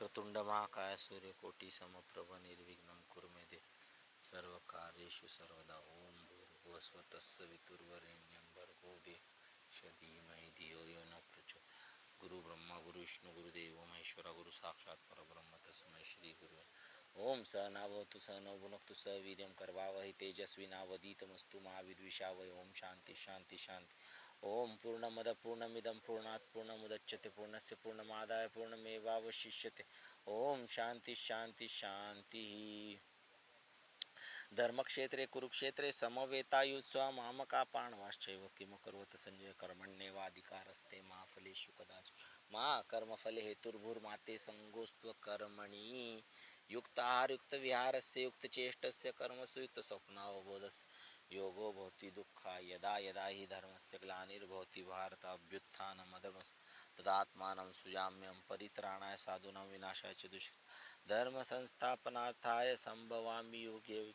वक्रतुंड महाकाय सूर्यकोटी समप्रभ निर्विघ्नं कुरु मे देव सर्वकार्येषु सर्वदा. ओम भूर्भुवः तत्सवितुर्वरेण्यं भर्गो देवस्य धीमहि धियो यो न प्रचोदयात्. गुरु ब्रह्मा गुरु विष्णु गुरुदेव महेश्वरा गुरु साक्षात् परब्रह्म तस्मै श्री गुरुवे. ओम सहनावतु सहनौ भुनक्तु सह वीर्यं करवावहै तेजस्विनावधीतमस्तु मा विद्विषावहै. ओम शांति शांति शांति. ओम पूर्णमद पूर्णमिदं पूर्णात् पूर्णमुदच्यते पूर्णस्य पूर्णमादाय पूर्णमेवावशिष्यते. ओम शांति शांति शांति. धर्मक्षेत्रे कुरुक्षेत्रे समवेतायुत्सव मामका पाण्डवाश्चैव किमकुर्वत संजय कर्मण्येवाधिकारस्ते मा फलेषु कदाचित् मा कर्मफले हेतुर्भुर्माते संगोऽस्त्व कर्मणि. युक्ताहार युक्तविहारस्य युक्तचेष्टस्य कर्मसु युक्तस्वप्नावबोधस्य योगो भवति दुःखा. यदा यदा हि धर्मस्य ग्लानिर्भवति भारत अभ्युत्थानमधर्मस्य तदात्मानं सृजाम्यहं परित्राणाय साधूनां विनाशाय च दुष्कृतां धर्म संस्थापनार्थाय संभवामि युगे युगे.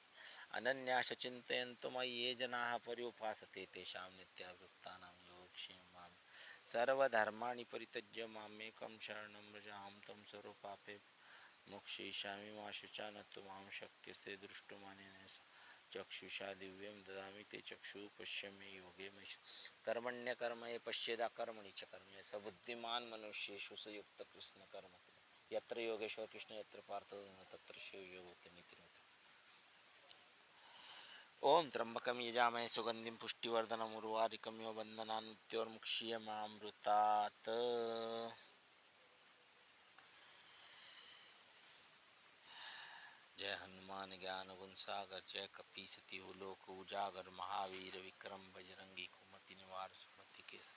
अनन्यास चिन्तयन्तु मयि ये जनाः पर्युपासते तेषां नित्याभियुक्तानां योगक्षेमां. सर्वधर्माणि परित्यज्य मामेकं शरणं व्रज अहं तं सर्वपापेभ्यो मोक्षयिष्यामि मा शुचा. न तु मां शक्यसे द्रष्टुमनेन चक्षुषा दिव्यं ददामि ते चक्षुः पश्य मे योगे मयि. कर्मण्यकर्मये पश्येदा कर्मणि च कर्मये सबुद्धिमान् मनुष्येषु स युक्त कृष्ण कर्म. यत्र योगेश्वर कृष्ण यत्र पार्थ तत्र शिव योगोक्ति नीतिर्मते. ओम त्र्यंबकं यजामहे सुगंधिं पुष्टिवर्धनम् उर्वारुकं इव बन्धनान् मृत्योर्मुक्षीयमामृतात्. जय हनुमान ज्ञान गुण सागर जय कपीसति लोक उजागर महावीर विक्रम बजरंगी कुमति निवार सुमति केस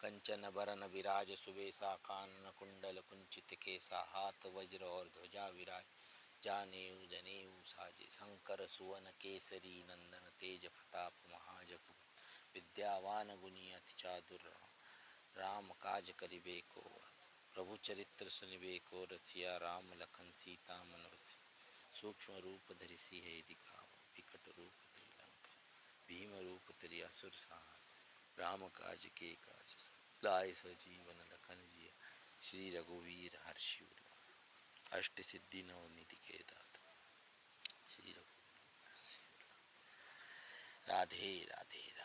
कंचन बरन विराज सुबेसा कानन कुंडल कुंचित केसा हाथ वज्र और ध्वजा विराज जानेऊ जनेऊ साजे शंकर सुवन केसरी नंदन तेज प्रताप महाजग विद्यावान गुणी अति चातुर राम काज करिबे को. प्रभु चरित्र सुनिबे को रसिया राम लखन सीता मन बसी. सूक्ष्म रूप धरि सिंह दिखाओ विकट रूप धरि लंका भीम रूप धरि असुर संहार. राम काज के काज लाए सजीवन लखन जिया श्री रघुवीर हर्षि उर अष्ट सिद्धि नव निधि के दाता श्री रघुवीर. राधे राधे राधे.